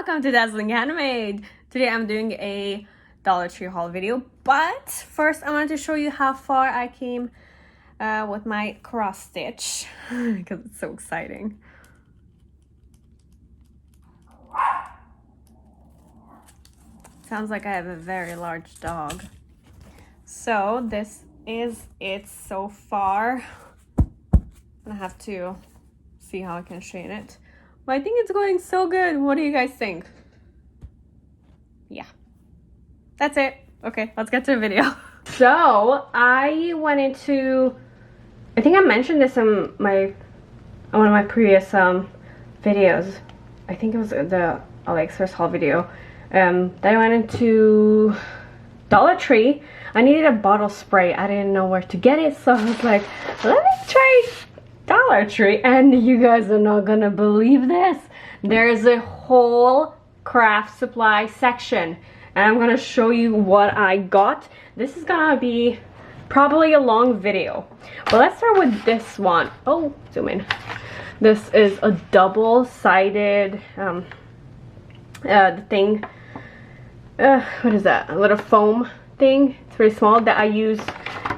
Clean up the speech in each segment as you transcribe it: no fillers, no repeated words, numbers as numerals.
welcome to Dazzling Handmade. Today I'm doing a Dollar Tree haul video, but first I wanted to show you how far I came with my cross stitch because it's so exciting. Sounds like I have a very large dog. So this is it so far. I have to see how I can straighten it. But I think it's going so good. What do you guys think? Yeah. That's it. Okay, let's get to the video. So I went into, I think I mentioned this in one of my previous videos. I think it was the AliExpress haul video. That I went into Dollar Tree. I needed a bottle spray. I didn't know where to get it, so I was like, let me try Dollar Tree. And you guys are not gonna believe this. There's a whole craft supply section, and I'm gonna show you what I got. This is gonna be probably a long video, but let's start with this one. Oh, zoom in. This is a double-sided thing. What is that? A little foam thing. It's very small that I use,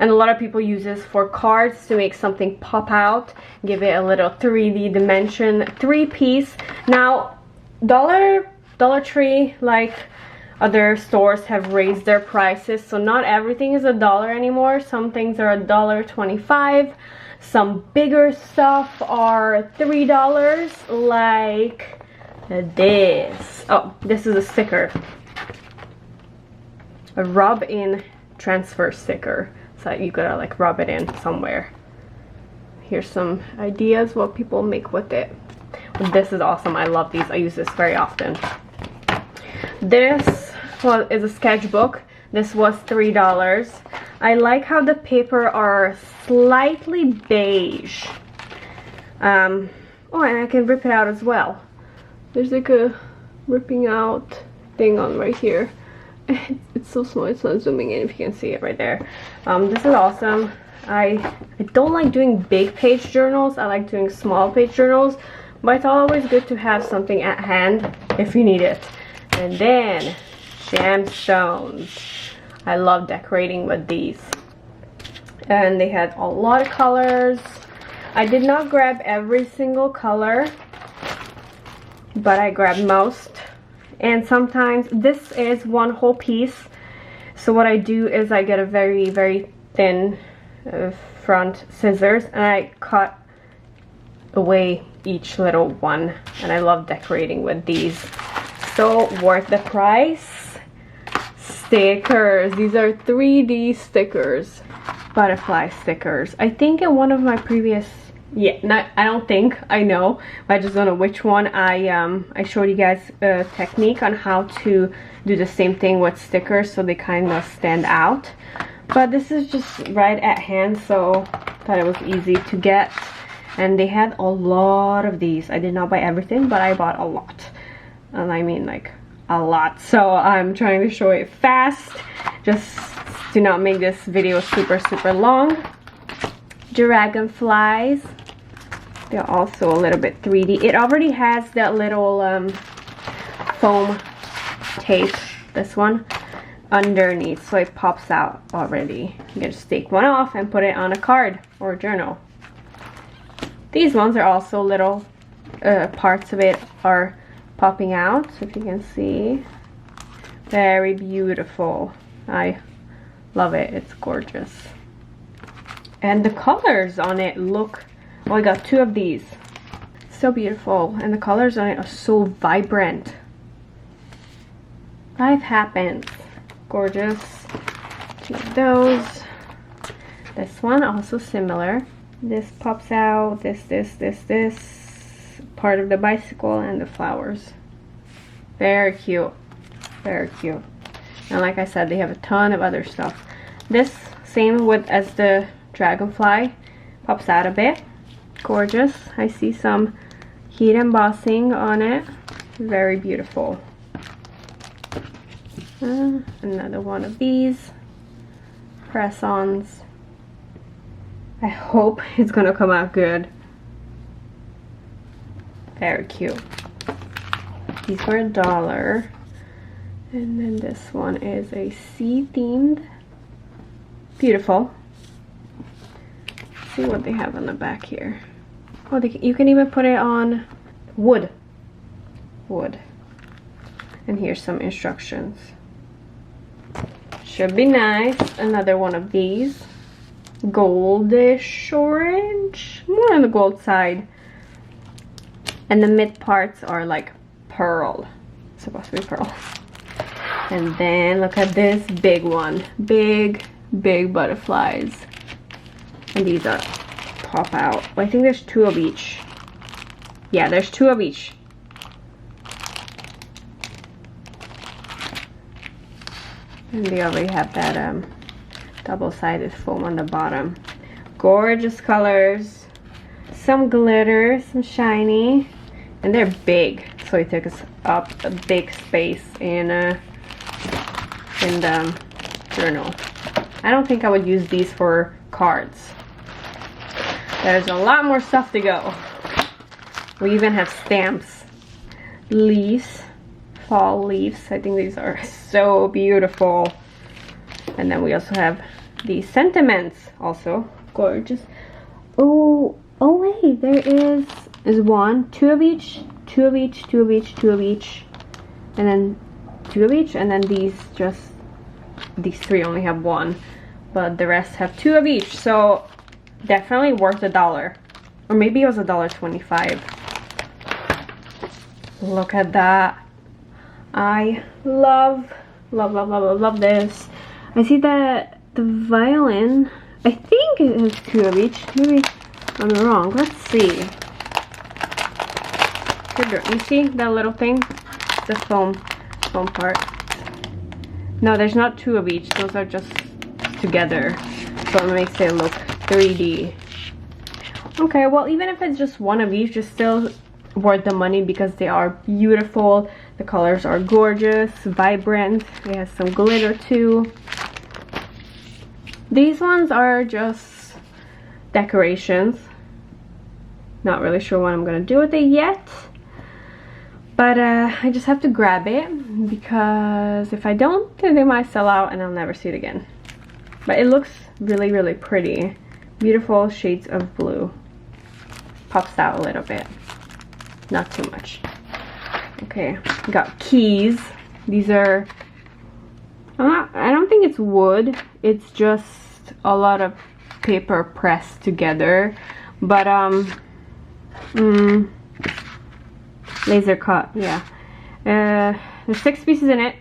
and a lot of people use this for cards to make something pop out, give it a little 3D dimension. 3-piece. Now, Dollar Tree, like other stores, have raised their prices, so not everything is $1 anymore. Some things are $1.25. Some bigger stuff are $3, like this. Oh, this is a sticker. A rub-in transfer sticker. So you gotta like rub it in somewhere. Here's some ideas what people make with it. This is awesome. I love these. I use this very often. This is a sketchbook. This was $3. I like how the paper are slightly beige. Oh, and I can rip it out as well. There's like a ripping out thing on right here. It's so small, it's not zooming in if you can see it right there. This is awesome. I don't like doing big page journals. I like doing small page journals, but it's always good to have something at hand if you need it. And then gemstones. I love decorating with these. And they had a lot of colors. I did not grab every single color, but I grabbed most. And sometimes this is one whole piece, so what I do is I get a very, very thin front scissors, and I cut away each little one. And I love decorating with these. So worth the price. Stickers. These are 3D stickers, butterfly stickers. I think in one of my previous, I don't think, I know, but I just don't know which one. I showed you guys a technique on how to do the same thing with stickers so they kind of stand out. But this is just right at hand, so I thought it was easy to get. And they had a lot of these. I did not buy everything, but I bought a lot. And I mean like a lot. So I'm trying to show it fast, just to not make this video super long. Dragonflies. They're also a little bit 3D. It already has that little foam tape, this one, underneath, so it pops out already. You can just take one off and put it on a card or a journal. These ones are also little parts of it are popping out, so if you can see. Very beautiful. I love it. It's gorgeous. And the colors on it look, oh, I got 2 of these. So beautiful. And the colors on it are so vibrant. Life happens. Gorgeous. 2 of those. This one also similar. This pops out. This. Part of the bicycle and the flowers. Very cute. Very cute. And like I said, they have a ton of other stuff. This, same with as the dragonfly, pops out a bit. Gorgeous. I see some heat embossing on it. Very beautiful. Another one of these press-ons. I hope it's gonna come out good. Very cute. These were $1. And then this one is a sea themed. Beautiful. Let's see what they have on the back here. Oh, you can even put it on wood. Wood. And here's some instructions. Should be nice. Another one of these. Goldish orange. More on the gold side. And the mid parts are like pearl. It's supposed to be pearl. And then look at this big one. Big butterflies. And these are pop out. Well, I think there's 2 of each. Yeah, there's 2 of each. And they already have that double-sided foam on the bottom. Gorgeous colors. Some glitter, some shiny. And they're big. So it took us up a big space in the journal. I don't think I would use these for cards. There's a lot more stuff to go. We even have stamps. Leaves. Fall leaves. I think these are so beautiful. And then we also have these sentiments. Also gorgeous. Oh wait, there is 1, 2 of each, 2 of each, 2 of each, 2 of each, and then 2 of each, and then these 3 only have 1, but the rest have 2 of each. So definitely worth $1, or maybe it was $1.25. Look at that. I love this. I see that the violin, I think it has 2 of each. Maybe I'm wrong. Let's see. You see that little thing? The foam part. No, there's not 2 of each. Those are just together. So it makes it look 3D. Okay, well, even if it's just 1 of each, it's still worth the money because they are beautiful. The colors are gorgeous, vibrant. It has some glitter too. These ones are just decorations. Not really sure what I'm gonna do with it yet. But I just have to grab it because if I don't, then they might sell out and I'll never see it again. But it looks really pretty. Beautiful shades of blue. Pops out a little bit. Not too much. Okay, got keys. These are, I don't think it's wood. It's just a lot of paper pressed together. But laser cut, yeah. There's 6 pieces in it.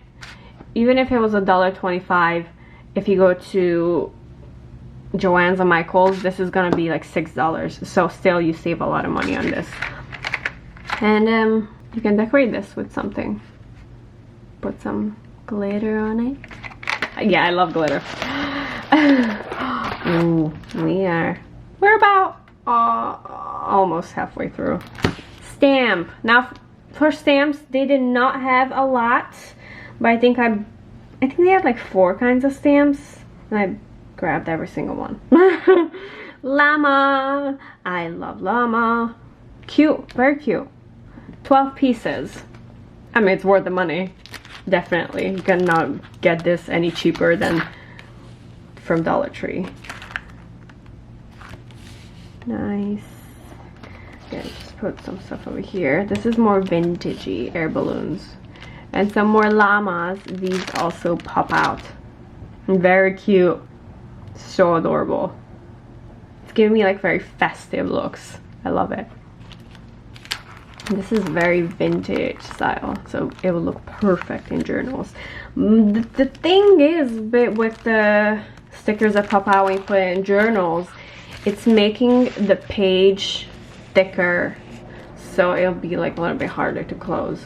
Even if it was $1.25, if you go to Joann's or Michael's, this is gonna be like $6. So still, you save a lot of money on this. And you can decorate this with something. Put some glitter on it. Yeah, I love glitter. Ooh, we're about almost halfway through. Stamp. Now for stamps, they did not have a lot, but I think they had like 4 kinds of stamps, and I grabbed every single one. Llama. I love llama. Cute, very cute. 12 pieces. I mean, it's worth the money. Definitely. You cannot get this any cheaper than from Dollar Tree. Nice. Okay, just put some stuff over here. This is more vintagey air balloons. And some more llamas. These also pop out. Very cute. So adorable. It's giving me like very festive looks. I love it. This is very vintage style, so it will look perfect in journals. The thing is, with the stickers that pop out when you put it in journals, it's making the page thicker, so it'll be like a little bit harder to close,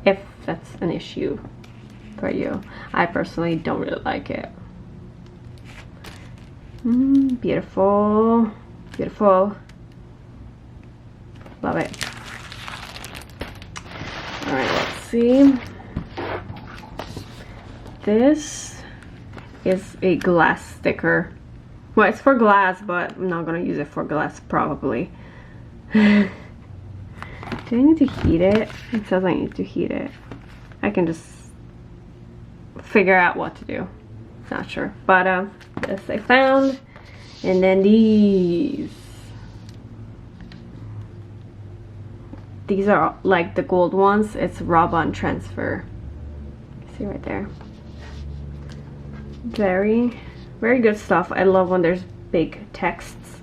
if that's an issue for you. I personally don't really like it. Beautiful, beautiful. Love it. Alright, let's see. This is a glass sticker. Well, it's for glass, but I'm not gonna use it for glass probably. It Do I need to heat it? It says I need to heat it. I can just figure out what to do. Not sure. But this I found. And then these. These are like the gold ones. It's rub-on transfer. See right there. Very, very good stuff. I love when there's big texts.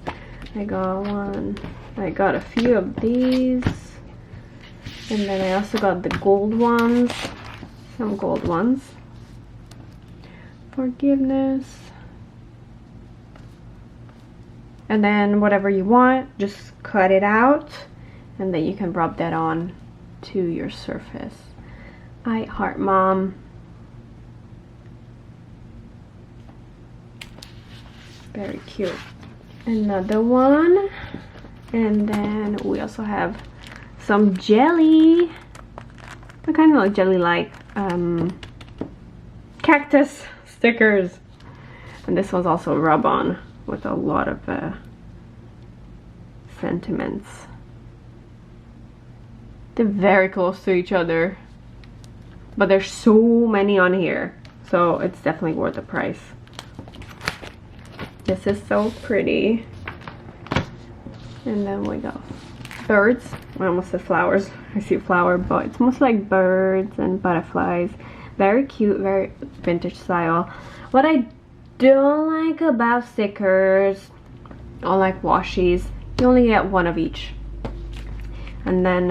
I got one. I got a few of these. And then I also got the gold ones. Some gold ones. Forgiveness. And then whatever you want, just cut it out. And then you can rub that on to your surface. I heart mom. Very cute. Another one. And then we also have some jelly. I kind of like jelly-like cactus stickers. And this one's also rub-on with a lot of sentiments. They're very close to each other, but there's so many on here, so it's definitely worth the price. This is so pretty. And then we got birds. I almost said flowers. I see a flower, but it's almost like birds and butterflies. Very cute, very vintage style. What I don't like about stickers or like washies, you only get one of each. And then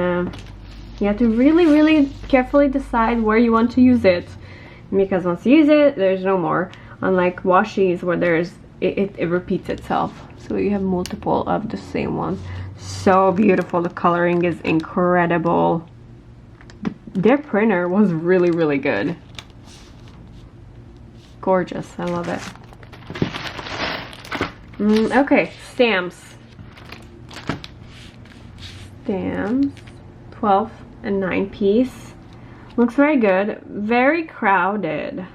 you have to really carefully decide where you want to use it, because once you use it, there's no more. Unlike washies where there's it repeats itself, so you have multiple of the same one. So beautiful. The coloring is incredible. Their printer was really good. Gorgeous. I love it. Okay, stamps. 12 and 9 piece. Looks very good. Very crowded,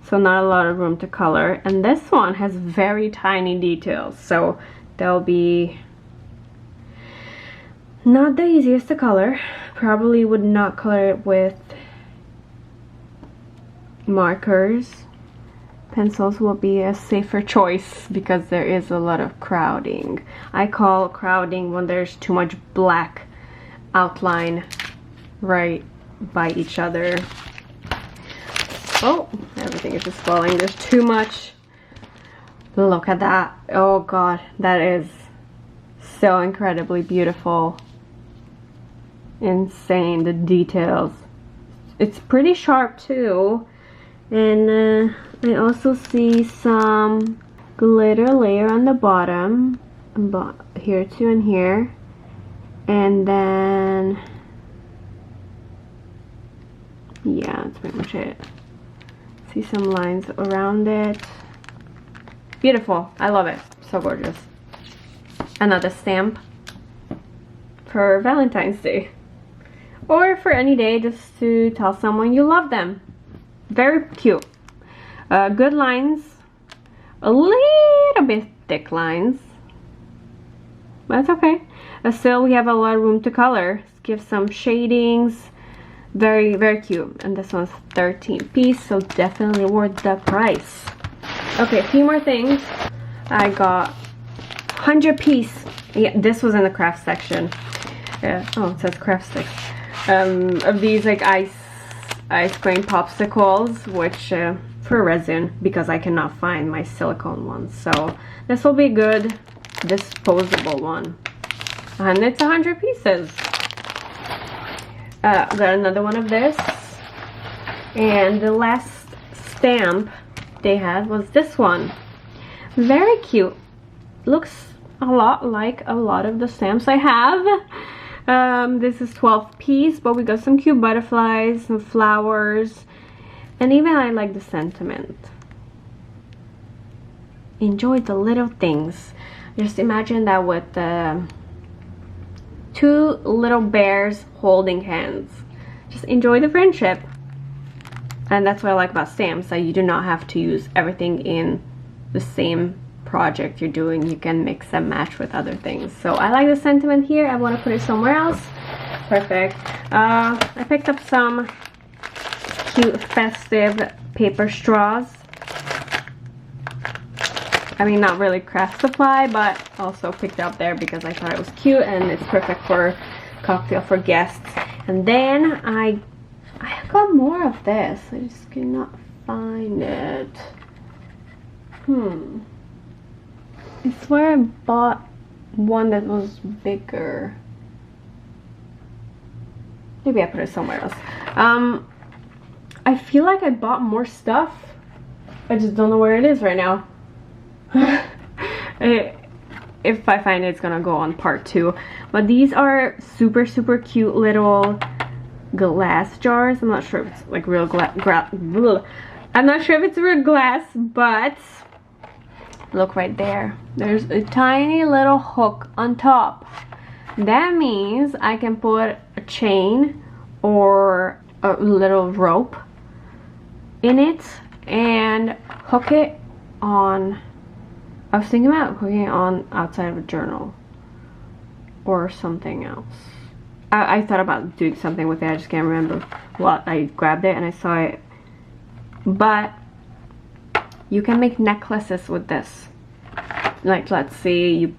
so not a lot of room to color. And this one has very tiny details, so they'll be not the easiest to color. Probably would not color it with markers. Pencils will be a safer choice because there is a lot of crowding. I call crowding when there's too much black outline right by each other. Oh, everything is just falling. There's too much. Look at that. Oh god, that is so incredibly beautiful. Insane, the details. It's pretty sharp too. And I also see some glitter layer on the bottom, here too and here. And then, yeah, that's pretty much it. See some lines around it. Beautiful. I love it. So gorgeous. Another stamp for Valentine's Day. Or for any day, just to tell someone you love them. Very cute. Good lines. A little bit thick lines. But that's okay. Still, we have a lot of room to color. Give some shadings. Very cute. And this one's 13 piece, so definitely worth the price. Okay, a few more things. I got 100 piece. Yeah, this was in the craft section. Oh, it says craft sticks. Of these like ice cream popsicles, which for resin, because I cannot find my silicone ones. So this will be good disposable one. And it's 100 pieces. Got another one of this. And the last stamp they had was this one. Very cute. Looks a lot like a lot of the stamps I have. This is 12 piece, but we got some cute butterflies, some flowers, and even I like the sentiment. Enjoy the little things. Just imagine that with two little bears holding hands. Just enjoy the friendship. And that's what I like about stamps, that you do not have to use everything in the same project you're doing, you can mix and match with other things. So I like the sentiment here. I want to put it somewhere else. Perfect. I picked up some cute festive paper straws. I mean, not really craft supply, but also picked up there because I thought it was cute and it's perfect for cocktail for guests. And then I got more of this. I just cannot find it. I swear I bought one that was bigger. Maybe I put it somewhere else. I feel like I bought more stuff. I just don't know where it is right now. If I find it, it's gonna go on part 2. But these are super cute little glass jars. I'm not sure if it's like real I'm not sure if it's real glass, but look right there. There's a tiny little hook on top. That means I can put a chain or a little rope in it and hook it on. I was thinking about hooking it on outside of a journal or something else. I thought about doing something with it. I just can't remember what. I grabbed it and I saw it. But you can make necklaces with this. Like, let's say you,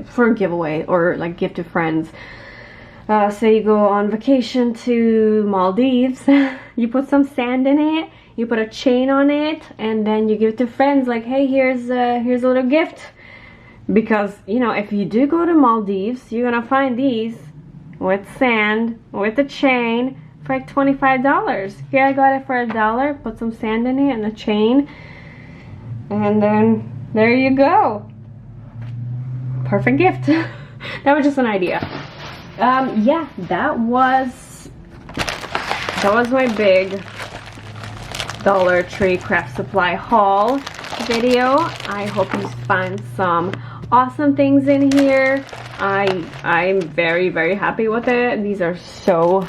for a giveaway or like give to friends. Say you go on vacation to Maldives. You put some sand in it. You put a chain on it, and then you give it to friends. Like, hey, here's a little gift. Because, you know, if you do go to Maldives, you're gonna find these with sand, with a chain, for like $25. Here I got it for $1. Put some sand in it and a chain, and then there you go. Perfect gift. That was just an idea. Yeah, that was my big Dollar Tree craft supply haul video. I hope you find some awesome things in here. I'm very happy with it. These are so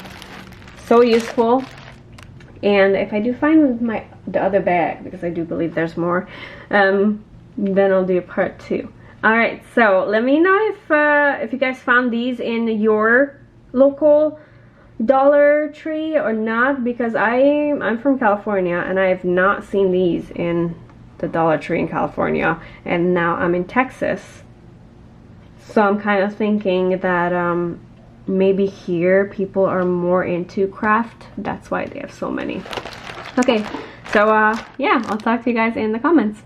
useful. And if I do find the other bag, because I do believe there's more, then I'll do part 2. Alright, so let me know if you guys found these in your local Dollar Tree or not, because I'm from California and I have not seen these in the Dollar Tree in California, and now I'm in Texas. So I'm kind of thinking that maybe here people are more into craft. That's why they have so many. Okay, so yeah, I'll talk to you guys in the comments.